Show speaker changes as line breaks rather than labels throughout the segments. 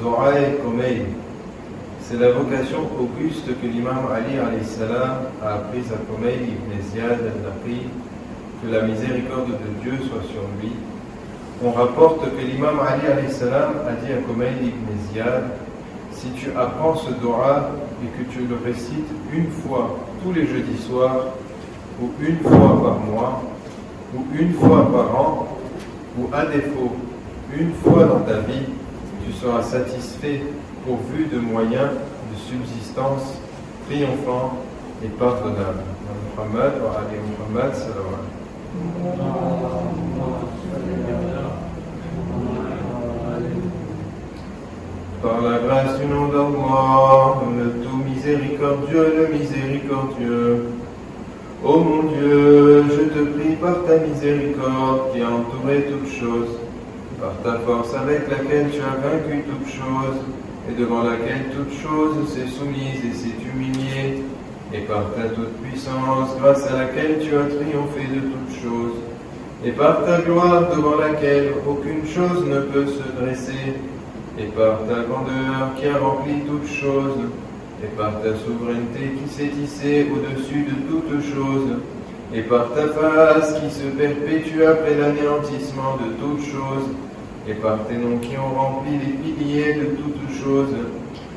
Dua Khomeini. C'est la vocation auguste que l'imam Ali alayhi salam a apprise à Khomeini ibn Ziyad al-Naqi, que la miséricorde de Dieu soit sur lui. On rapporte que l'imam Ali alayhi salam a dit à Khomeini ibn Ziyad: si tu apprends ce dua et que tu le récites une fois tous les jeudis soirs, ou une fois par mois, ou une fois par an, ou à défaut, une fois dans ta vie, tu seras satisfait pourvu de moyens de subsistance triomphants et pardonnables. Muhammad wa ali Muhammad sallallahu Par la grâce du nom d'Allah, le tout miséricordieux, le miséricordieux. Ô mon Dieu, je te prie par ta miséricorde qui a entouré toutes choses, par ta force avec laquelle tu as vaincu toutes choses, et devant laquelle toute chose s'est soumise et s'est humiliée, et par ta toute-puissance, grâce à laquelle tu as triomphé de toutes choses, et par ta gloire devant laquelle aucune chose ne peut se dresser, et par ta grandeur qui a rempli toutes choses, et par ta souveraineté qui s'est tissée au-dessus de toutes choses, et par ta face qui se perpétue après l'anéantissement de toutes choses, et par tes noms qui ont rempli les piliers de toutes choses,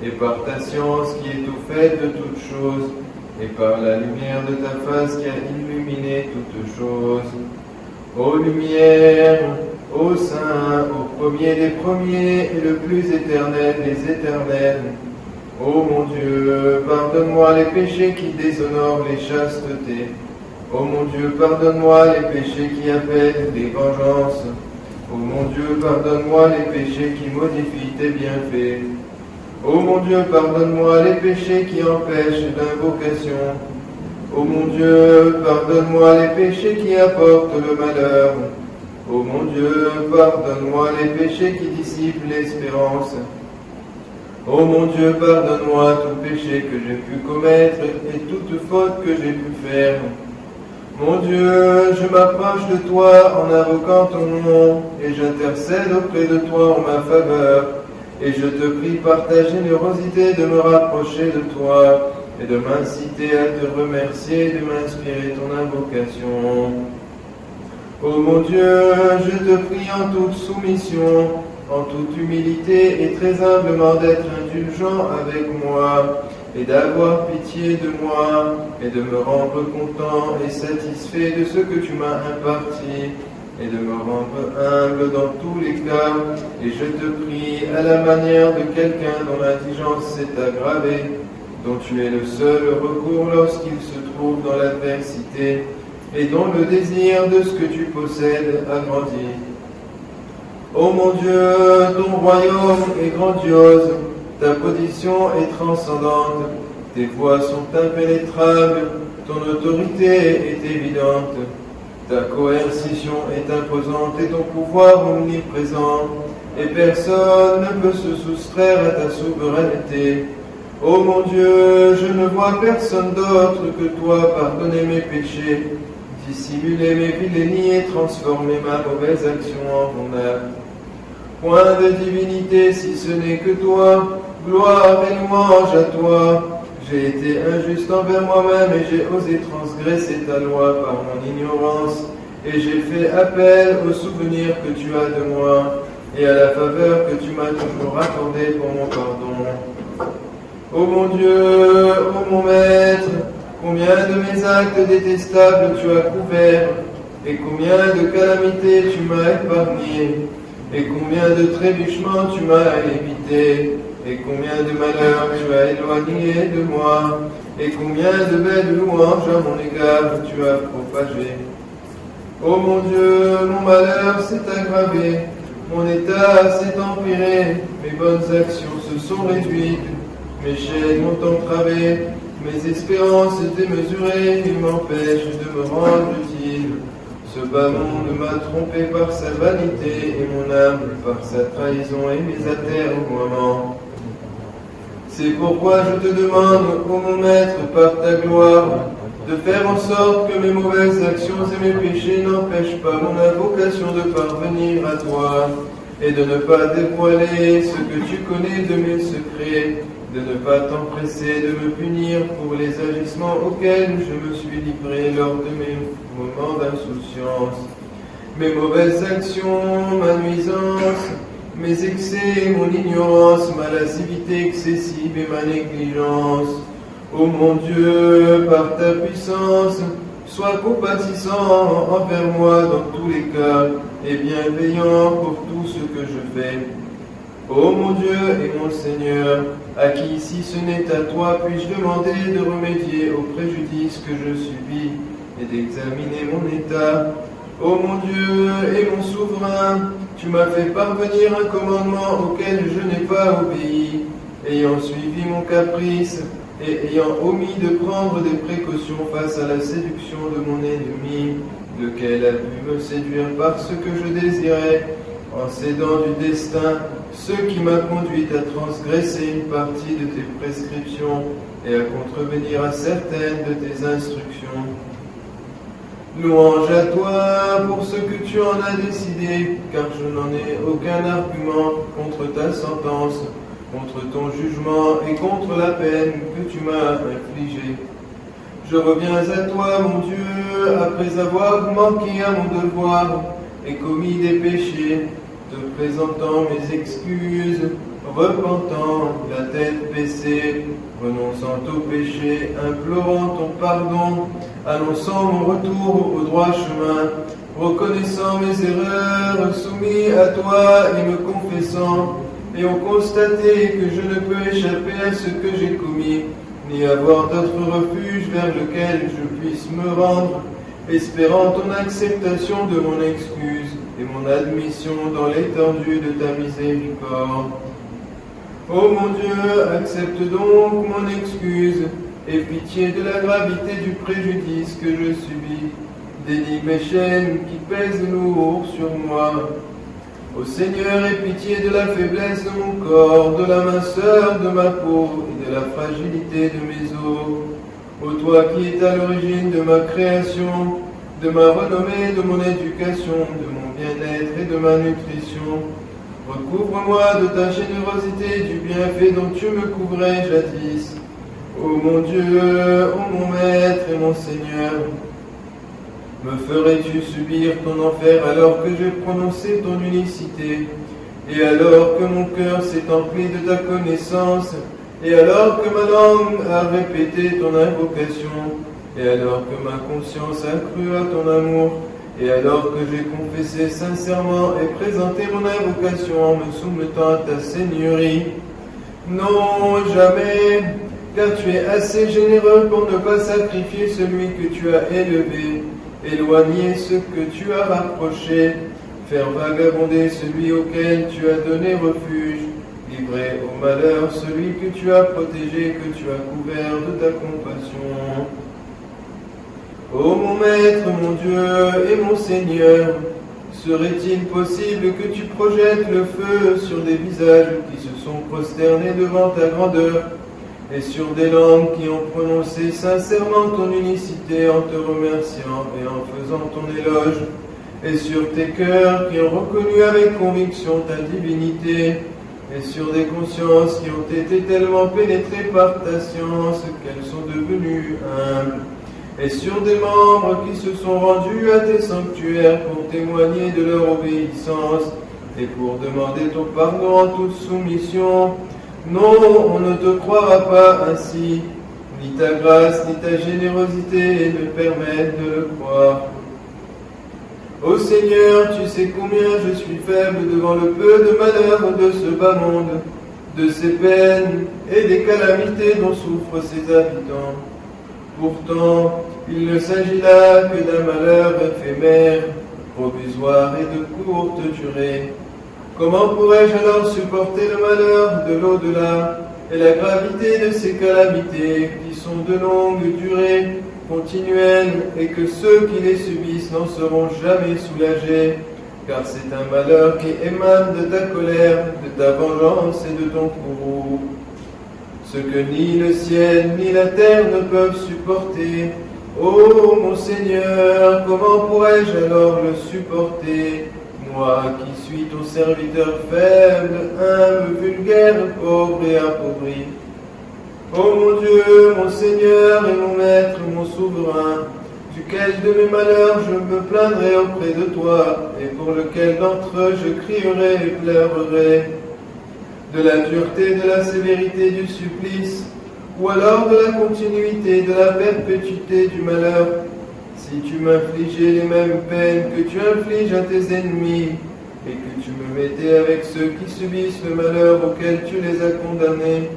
et par ta science qui est au fait de toutes choses, et par la lumière de ta face qui a illuminé toutes choses. Ô lumière, ô Saint, ô premier des premiers et le plus éternel des éternels, ô mon Dieu, pardonne-moi les péchés qui déshonorent les chastetés. Ô mon Dieu, pardonne-moi les péchés qui appellent des vengeances. Ô mon Dieu, pardonne-moi les péchés qui modifient tes bienfaits. Ô mon Dieu, pardonne-moi les péchés qui empêchent l'invocation. Ô mon Dieu, pardonne-moi les péchés qui apportent le malheur. Ô mon Dieu, pardonne-moi les péchés qui dissipent l'espérance. Ô mon Dieu, pardonne-moi tout péché que j'ai pu commettre et toute faute que j'ai pu faire. Mon Dieu, je m'approche de toi en invoquant ton nom, et j'intercède auprès de toi en ma faveur, et je te prie par ta générosité de me rapprocher de toi, et de m'inciter à te remercier et de m'inspirer ton invocation. Ô mon Dieu, je te prie en toute soumission, en toute humilité et très humblement d'être indulgent avec moi, et d'avoir pitié de moi, et de me rendre content et satisfait de ce que tu m'as imparti, et de me rendre humble dans tous les cas, et je te prie à la manière de quelqu'un dont l'indigence s'est aggravée, dont tu es le seul recours lorsqu'il se trouve dans l'adversité, et dont le désir de ce que tu possèdes a grandi. Ô mon Dieu, ton royaume est grandiose, ta position est transcendante, tes voies sont impénétrables, ton autorité est évidente, ta coercition est imposante et ton pouvoir omniprésent, et personne ne peut se soustraire à ta souveraineté. Ô mon Dieu, je ne vois personne d'autre que toi pardonner mes péchés, dissimuler mes vilainies et transformer ma mauvaise action en ton âme. Point de divinité si ce n'est que toi, gloire et louange à toi. J'ai été injuste envers moi-même et j'ai osé transgresser ta loi par mon ignorance, et j'ai fait appel au souvenir que tu as de moi et à la faveur que tu m'as toujours accordée pour mon pardon. Ô mon Dieu, ô mon Maître, combien de mes actes détestables tu as couverts, et combien de calamités tu m'as épargné, et combien de trébuchements tu m'as évité, et combien de malheurs tu as éloigné de moi, et combien de belles louanges à mon égard tu as propagées. Ô mon Dieu, mon malheur s'est aggravé, mon état s'est empiré, mes bonnes actions se sont réduites, mes chaînes m'ont entravé, mes espérances démesurées m'empêchent de me rendre utile. Ce bas monde m'a trompé par sa vanité et mon âme par sa trahison et mes atermoiements. C'est pourquoi je te demande, ô mon Maître, par ta gloire, de faire en sorte que mes mauvaises actions et mes péchés n'empêchent pas mon invocation de parvenir à toi, et de ne pas dévoiler ce que tu connais de mes secrets, de ne pas t'empresser de me punir pour les agissements auxquels je me suis livré lors de mes moments d'insouciance, mes mauvaises actions, ma nuisance, mes excès, mon ignorance, ma lascivité excessive et ma négligence. Ô mon Dieu, par ta puissance, sois compatissant envers moi dans tous les cas et bienveillant pour tout ce que je fais. Ô mon Dieu et mon Seigneur, à qui si ce n'est à toi puis-je demander de remédier au préjudice que je subis et d'examiner mon état. Ô mon Dieu et mon souverain, tu m'as fait parvenir un commandement auquel je n'ai pas obéi, ayant suivi mon caprice et ayant omis de prendre des précautions face à la séduction de mon ennemi, lequel a pu me séduire par ce que je désirais, en cédant du destin, ce qui m'a conduit à transgresser une partie de tes prescriptions et à contrevenir à certaines de tes instructions. Louange à toi pour ce que tu en as décidé, car je n'en ai aucun argument contre ta sentence, contre ton jugement et contre la peine que tu m'as infligée. Je reviens à toi, mon Dieu, après avoir manqué à mon devoir et commis des péchés, te présentant mes excuses, repentant, la tête baissée, renonçant au péché, implorant ton pardon, annonçant mon retour au droit chemin, reconnaissant mes erreurs, soumis à toi et me confessant, ayant constaté que je ne peux échapper à ce que j'ai commis, ni avoir d'autre refuge vers lequel je puisse me rendre, espérant ton acceptation de mon excuse et mon admission dans l'étendue de ta miséricorde. Ô mon Dieu, accepte donc mon excuse, aie pitié de la gravité du préjudice que je subis, délie mes chaînes qui pèsent lourd sur moi. Ô Seigneur, aie pitié de la faiblesse de mon corps, de la minceur de ma peau et de la fragilité de mes os. Ô toi qui es à l'origine de ma création, de ma renommée, de mon éducation, de mon bien-être et de ma nutrition, recouvre-moi de ta générosité du bienfait dont tu me couvrais jadis. Ô mon Dieu, ô mon Maître et mon Seigneur, me ferais-tu subir ton enfer alors que j'ai prononcé ton unicité, et alors que mon cœur s'est empli de ta connaissance, et alors que ma langue a répété ton invocation, et alors que ma conscience a cru à ton amour, et alors que j'ai confessé sincèrement et présenté mon invocation en me soumettant à ta seigneurie? Non, jamais, car tu es assez généreux pour ne pas sacrifier celui que tu as élevé, éloigner ce que tu as rapproché, faire vagabonder celui auquel tu as donné refuge, livrer au malheur celui que tu as protégé, que tu as couvert de ta compassion. Ô mon Maître, mon Dieu et mon Seigneur, serait-il possible que tu projettes le feu sur des visages qui se sont prosternés devant ta grandeur, et sur des langues qui ont prononcé sincèrement ton unicité en te remerciant et en faisant ton éloge, et sur tes cœurs qui ont reconnu avec conviction ta divinité, et sur des consciences qui ont été tellement pénétrées par ta science qu'elles sont devenues humbles, et sur des membres qui se sont rendus à tes sanctuaires pour témoigner de leur obéissance et pour demander ton pardon en toute soumission. Non, on ne te croira pas ainsi, ni ta grâce ni ta générosité ne permettent de le croire. Ô Seigneur, tu sais combien je suis faible devant le peu de malheur de ce bas monde, de ses peines et des calamités dont souffrent ses habitants. Pourtant, il ne s'agit là que d'un malheur éphémère, provisoire et de courte durée. Comment pourrais-je alors supporter le malheur de l'au-delà et la gravité de ces calamités qui sont de longue durée, continuelles, et que ceux qui les subissent n'en seront jamais soulagés, car c'est un malheur qui émane de ta colère, de ta vengeance et de ton courroux. Ce que ni le ciel ni la terre ne peuvent supporter. Ô mon Seigneur, comment pourrais-je alors le supporter, moi qui suis ton serviteur faible, humble, vulgaire, pauvre et appauvri. Ô mon Dieu, mon Seigneur et mon Maître, mon Souverain, duquel de mes malheurs je me plaindrai auprès de toi, et pour lequel d'entre eux je crierai et pleurerai, de la dureté, de la sévérité du supplice, ou alors de la continuité, de la perpétuité du malheur, si tu m'infligeais les mêmes peines que tu infliges à tes ennemis, et que tu me mettais avec ceux qui subissent le malheur auquel tu les as condamnés,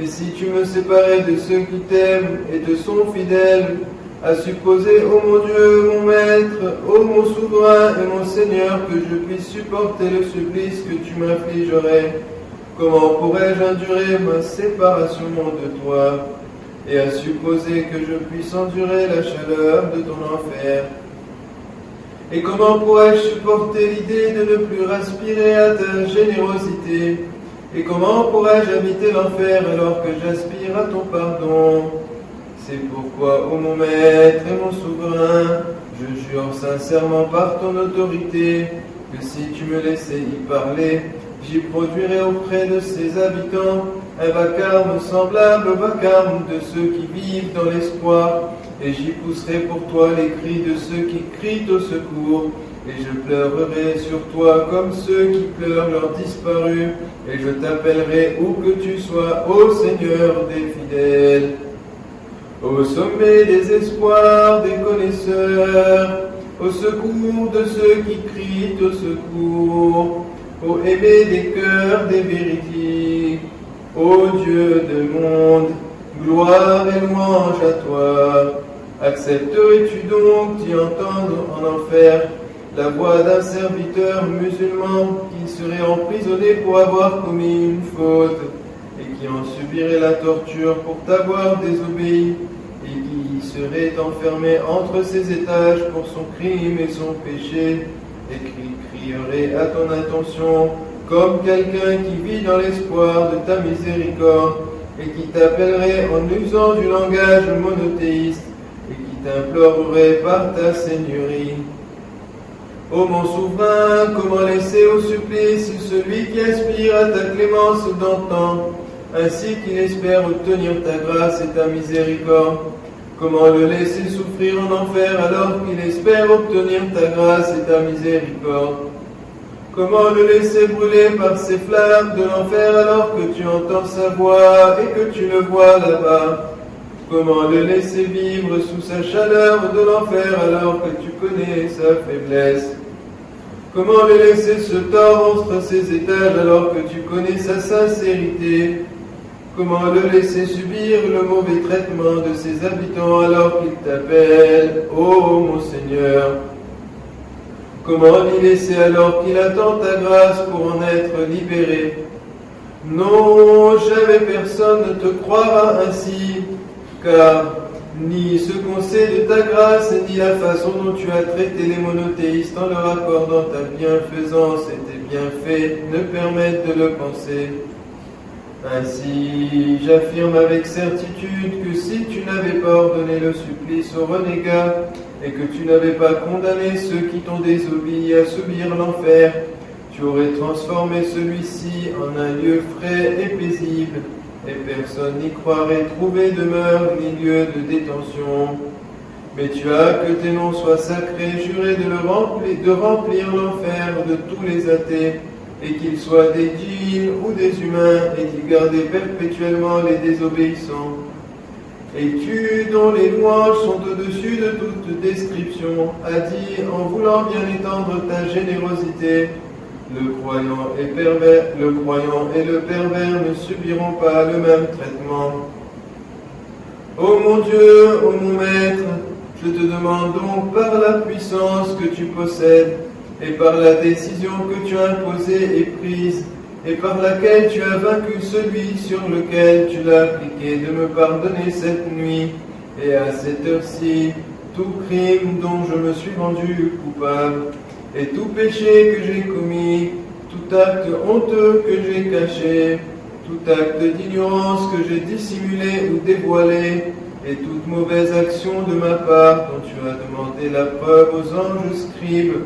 et si tu me séparais de ceux qui t'aiment et te sont fidèles, à supposer, ô mon Dieu, mon Maître, ô mon Souverain et mon Seigneur, que je puisse supporter le supplice que tu m'infligerais, comment pourrais-je endurer ma séparation de toi? Et à supposer que je puisse endurer la chaleur de ton enfer. Et comment pourrais-je supporter l'idée de ne plus aspirer à ta générosité? Et comment pourrais-je habiter l'enfer alors que j'aspire à ton pardon? C'est pourquoi, ô mon Maître et mon Souverain, je jure sincèrement par ton autorité que si tu me laissais y parler, j'y produirai auprès de ses habitants un vacarme semblable au vacarme de ceux qui vivent dans l'espoir, et j'y pousserai pour toi les cris de ceux qui crient au secours, et je pleurerai sur toi comme ceux qui pleurent leurs disparus, et je t'appellerai où que tu sois, ô Seigneur des fidèles. Au sommet des espoirs des connaisseurs, au secours de ceux qui crient au secours, ô aimé des cœurs des véridiques, ô Dieu de monde, gloire et louange à toi. Accepterais-tu donc d'y entendre en enfer la voix d'un serviteur musulman qui serait emprisonné pour avoir commis une faute et qui en subirait la torture pour t'avoir désobéi et qui serait enfermé entre ses étages pour son crime et son péché et qui crierait à ton intention comme quelqu'un qui vit dans l'espoir de ta miséricorde et qui t'appellerait en usant du langage monothéiste et qui t'implorerait par ta seigneurie. Ô mon souverain, comment laisser au supplice celui qui aspire à ta clémence d'antan, ainsi qu'il espère obtenir ta grâce et ta miséricorde? Comment le laisser souffrir en enfer alors qu'il espère obtenir ta grâce et ta miséricorde? Comment le laisser brûler par ces flammes de l'enfer alors que tu entends sa voix et que tu le vois là-bas? Comment le laisser vivre sous sa chaleur de l'enfer alors que tu connais sa faiblesse? Comment le laisser se tordre entre ses étages alors que tu connais sa sincérité? Comment le laisser subir le mauvais traitement de ses habitants alors qu'il t'appelle, ô mon Seigneur? Comment l'y laisser alors qu'il attend ta grâce pour en être libéré? Non, jamais personne ne te croira ainsi, car ni ce qu'on sait de ta grâce, ni la façon dont tu as traité les monothéistes en leur accordant ta bienfaisance et tes bienfaits ne permettent de le penser. Ainsi, j'affirme avec certitude que si tu n'avais pas ordonné le supplice aux renégats et que tu n'avais pas condamné ceux qui t'ont désobéi à subir l'enfer, tu aurais transformé celui-ci en un lieu frais et paisible, et personne n'y croirait trouver demeure ni lieu de détention. Mais tu as, que tes noms soient sacrés, juré de remplir l'enfer de tous les athées, et qu'ils soient des djinns ou des humains, et d'y garder perpétuellement les désobéissants. Et tu, dont les louanges sont au-dessus de toute description, as dit, en voulant bien étendre ta générosité, le croyant et le pervers ne subiront pas le même traitement. Ô mon Dieu, ô mon Maître, je te demande donc par la puissance que tu possèdes, et par la décision que tu as imposée et prise, et par laquelle tu as vaincu celui sur lequel tu l'as appliqué, de me pardonner cette nuit, et à cette heure-ci, tout crime dont je me suis rendu coupable, et tout péché que j'ai commis, tout acte honteux que j'ai caché, tout acte d'ignorance que j'ai dissimulé ou dévoilé, et toute mauvaise action de ma part dont tu as demandé la preuve aux anges scribes,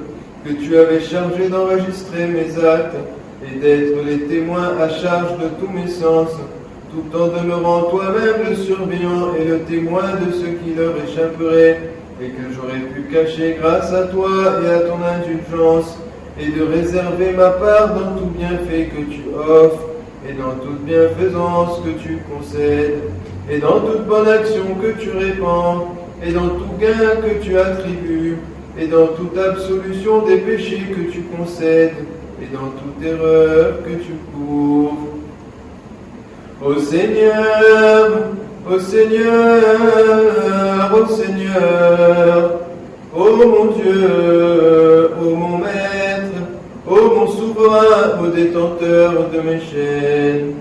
que tu avais chargé d'enregistrer mes actes et d'être les témoins à charge de tous mes sens, tout en demeurant toi-même le surveillant et le témoin de ce qui leur échapperait, et que j'aurais pu cacher grâce à toi et à ton indulgence, et de réserver ma part dans tout bienfait que tu offres, et dans toute bienfaisance que tu concèdes, et dans toute bonne action que tu répands, et dans tout gain que tu attribues, et dans toute absolution des péchés que tu concèdes, et dans toute erreur que tu couvres. Ô Seigneur, ô Seigneur, ô Seigneur, ô mon Dieu, ô mon Maître, ô mon souverain, ô détenteur de mes chaînes,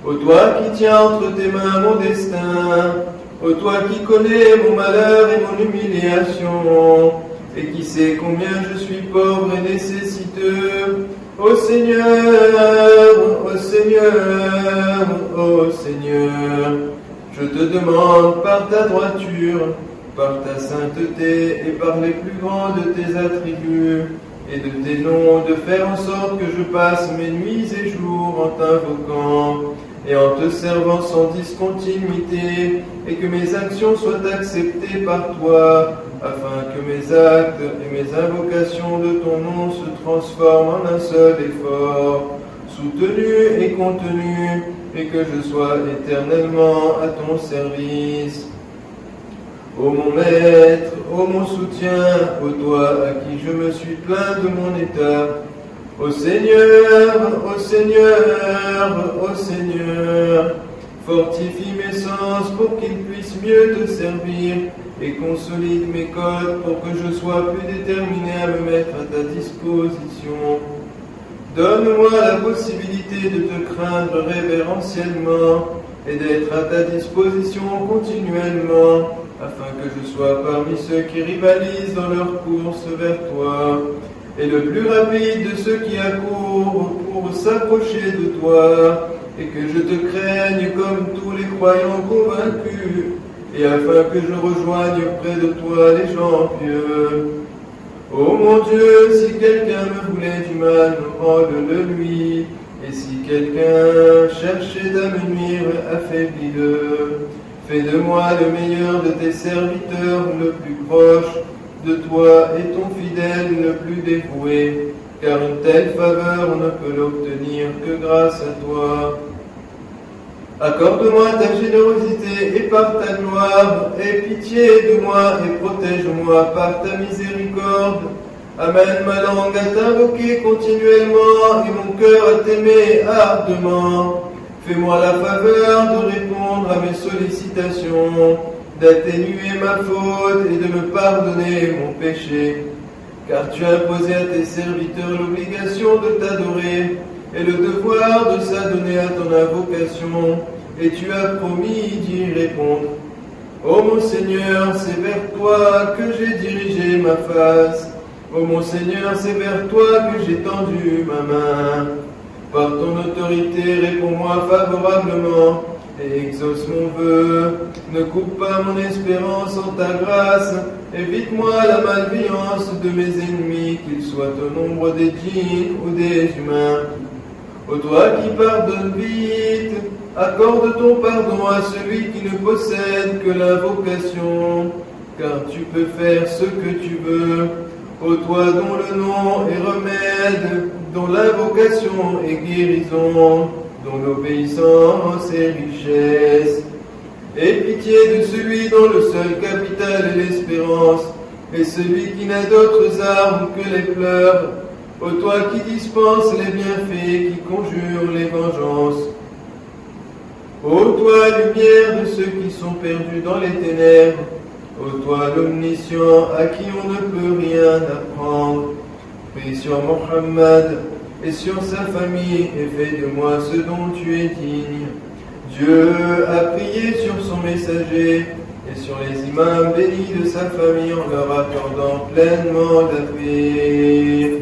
ô toi qui tiens entre tes mains mon destin, ô toi qui connais mon malheur et mon humiliation, et qui sais combien je suis pauvre et nécessiteux, ô Seigneur, ô Seigneur, ô Seigneur, je te demande par ta droiture, par ta sainteté et par les plus grands de tes attributs et de tes noms, de faire en sorte que je passe mes nuits et jours en t'invoquant et en te servant sans discontinuité, et que mes actions soient acceptées par toi, afin que mes actes et mes invocations de ton nom se transforment en un seul effort, soutenu et contenu, et que je sois éternellement à ton service. Ô mon Maître, ô mon soutien, ô toi à qui je me suis plaint de mon état, ô Seigneur, ô Seigneur, ô Seigneur, fortifie mes sens pour qu'ils puissent mieux te servir et consolide mes côtes pour que je sois plus déterminé à me mettre à ta disposition. Donne-moi la possibilité de te craindre révérentiellement et d'être à ta disposition continuellement, afin que je sois parmi ceux qui rivalisent dans leur course vers toi, et le plus rapide de ceux qui accourent pour s'approcher de toi, et que je te craigne comme tous les croyants convaincus, et afin que je rejoigne près de toi les gens pieux. Ô mon Dieu, si quelqu'un me voulait du mal, rende-le lui, et si quelqu'un cherchait à me nuire, affaiblis-le. Fais de moi le meilleur de tes serviteurs, le plus proche de toi et ton fidèle le plus dévoué, car une telle faveur on ne peut l'obtenir que grâce à toi. Accorde-moi ta générosité et par ta gloire, aie pitié de moi et protège-moi par ta miséricorde. Amène ma langue à t'invoquer continuellement et mon cœur à t'aimer ardemment. Fais-moi la faveur de répondre à mes sollicitations, d'atténuer ma faute et de me pardonner mon péché. Car tu as imposé à tes serviteurs l'obligation de t'adorer et le devoir de s'adonner à ton invocation, et tu as promis d'y répondre. Ô mon Seigneur, c'est vers toi que j'ai dirigé ma face. Ô mon Seigneur, c'est vers toi que j'ai tendu ma main. Par ton autorité, réponds-moi favorablement et exauce mon vœu. Ne coupe pas mon espérance en ta grâce. Évite-moi la malveillance de mes ennemis, qu'ils soient au nombre des djinns ou des humains. Ô toi qui pardonnes vite, accorde ton pardon à celui qui ne possède que l'invocation, car tu peux faire ce que tu veux. Ô toi dont le nom est remède, dont l'invocation est guérison, dont l'obéissance est richesse. Aie pitié de celui dont le seul capital est l'espérance, et celui qui n'a d'autres armes que les pleurs. Ô toi qui dispenses les bienfaits, qui conjures les vengeances. Ô toi, lumière de ceux qui sont perdus dans les ténèbres. Ô toi, l'omniscient, à qui on ne peut rien apprendre. Prie sur Mohammed et sur sa famille, et fais de moi ce dont tu es digne. Dieu a prié sur son messager et sur les imams bénis de sa famille en leur accordant pleinement la paix.